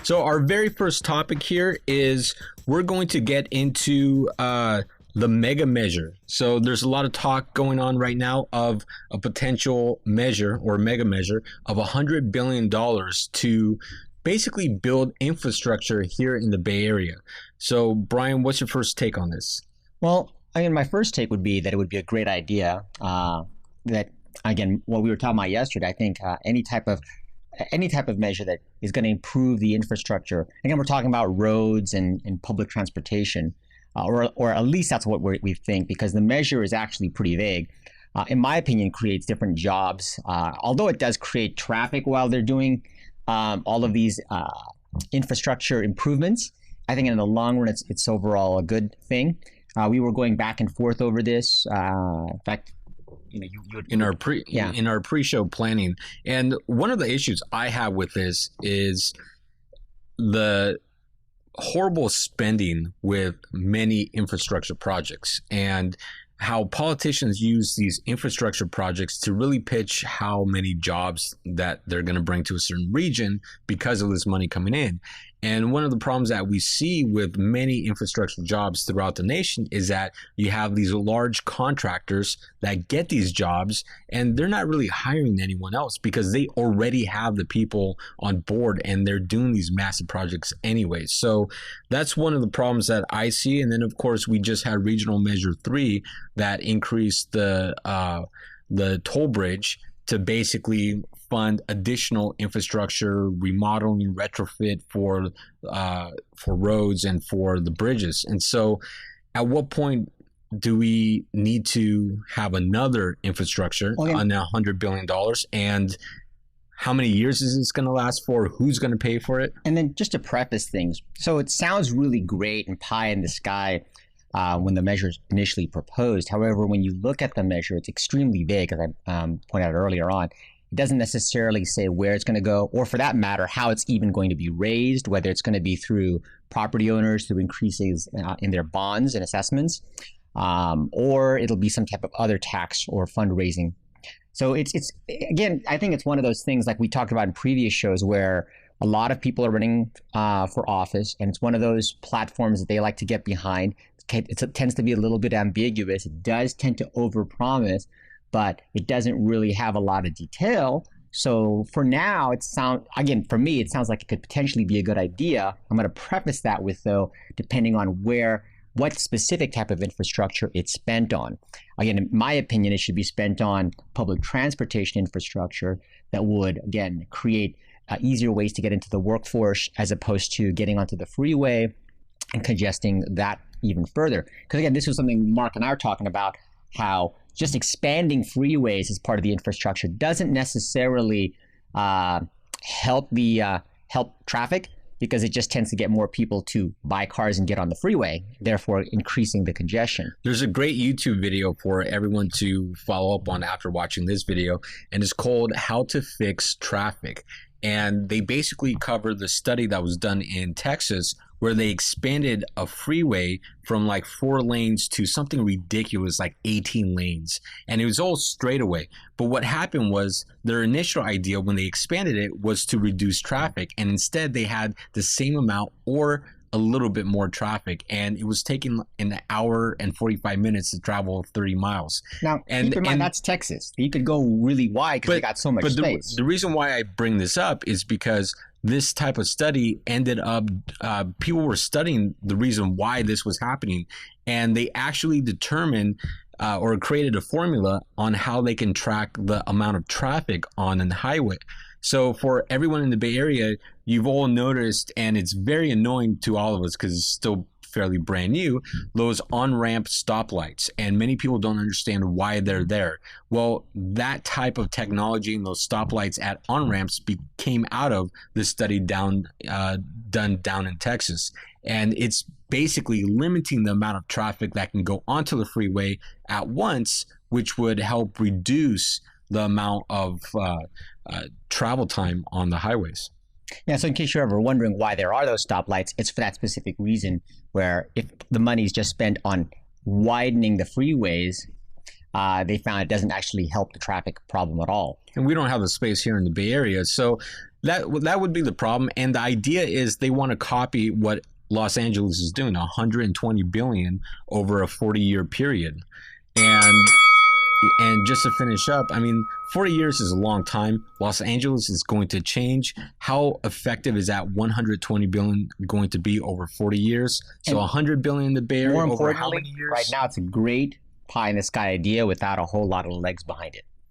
So our very first topic here is we're going to get into the mega measure. So there's a lot of talk going on right now of a potential measure or mega measure of $100 billion to basically build infrastructure here in the Bay Area. So Brian, what's your first take on this? Well, I mean, my first take would be that it would be a great idea. That again, what we were talking about yesterday. I think any type of measure that is going to improve the infrastructure. Again, we're talking about roads and public transportation, or at least that's what we think, because the measure is actually pretty vague. In my opinion, creates different jobs. Although it does create traffic while they're doing all of these infrastructure improvements, I think in the long run, it's overall a good thing. We were going back and forth over this. In fact, in our pre-show planning, and one of the issues I have with this is the horrible spending with many infrastructure projects, and how politicians use these infrastructure projects to really pitch how many jobs that they're going to bring to a certain region because of this money coming in. And one of the problems that we see with many infrastructure jobs throughout the nation is that you have these large contractors that get these jobs and they're not really hiring anyone else because they already have the people on board and they're doing these massive projects anyway. So that's one of the problems that I see. And then, of course, we just had Regional Measure 3 that increased the toll bridge to basically fund additional infrastructure, remodeling, retrofit for roads and for the bridges. And so at what point do we need to have another infrastructure on $100 billion? And how many years is this going to last for? Who's going to pay for it? And then just to preface things, so it sounds really great and pie in the sky when the measure is initially proposed. However, when you look at the measure, it's extremely vague, as I pointed out earlier on. It doesn't necessarily say where it's going to go, or for that matter, how it's even going to be raised, whether it's going to be through property owners, through increases in their bonds and assessments, or it'll be some type of other tax or fundraising. So it's again, I think it's one of those things like we talked about in previous shows where a lot of people are running for office, and it's one of those platforms that they like to get behind. It tends to be a little bit ambiguous. It does tend to overpromise, but it doesn't really have a lot of detail. So for now, for me, it sounds like it could potentially be a good idea. I'm going to preface that with, though, depending on what specific type of infrastructure it's spent on. Again, in my opinion, it should be spent on public transportation infrastructure that would, again, create easier ways to get into the workforce as opposed to getting onto the freeway and congesting that even further. Because again, this was something Mark and I are talking about, how just expanding freeways as part of the infrastructure doesn't necessarily help traffic, because it just tends to get more people to buy cars and get on the freeway, therefore increasing the congestion. There's a great YouTube video for everyone to follow up on after watching this video, and it's called How to Fix Traffic. And they basically cover the study that was done in Texas, where they expanded a freeway from like 4 lanes to something ridiculous like 18 lanes. And it was all straightaway. But what happened was their initial idea when they expanded it was to reduce traffic. And instead they had the same amount or a little bit more traffic, and it was taking an hour and 45 minutes to travel 30 miles. Now, keep in mind, that's Texas. You could go really wide because they got so much space. The reason why I bring this up is because this type of study ended up, people were studying the reason why this was happening, and they actually determined or created a formula on how they can track the amount of traffic on an highway. So for everyone in the Bay Area, you've all noticed, and it's very annoying to all of us because it's still fairly brand new, those on-ramp stoplights. And many people don't understand why they're there. Well, that type of technology and those stoplights at on-ramps came out of the study done down in Texas. And it's basically limiting the amount of traffic that can go onto the freeway at once, which would help reduce the amount of travel time on the highways. Yeah, so in case you're ever wondering why there are those stoplights, it's for that specific reason, where if the money is just spent on widening the freeways, they found it doesn't actually help the traffic problem at all. And we don't have the space here in the Bay Area. So That would be the problem. And the idea is they want to copy what Los Angeles is doing, 120 billion over a 40-year period. And just to finish up, I mean, 40 years is a long time. Los Angeles is going to change. How effective is that 120 billion going to be over 40 years? So 100 billion in the Bay Area over how many years? Right now, it's a great pie in the sky idea without a whole lot of legs behind it.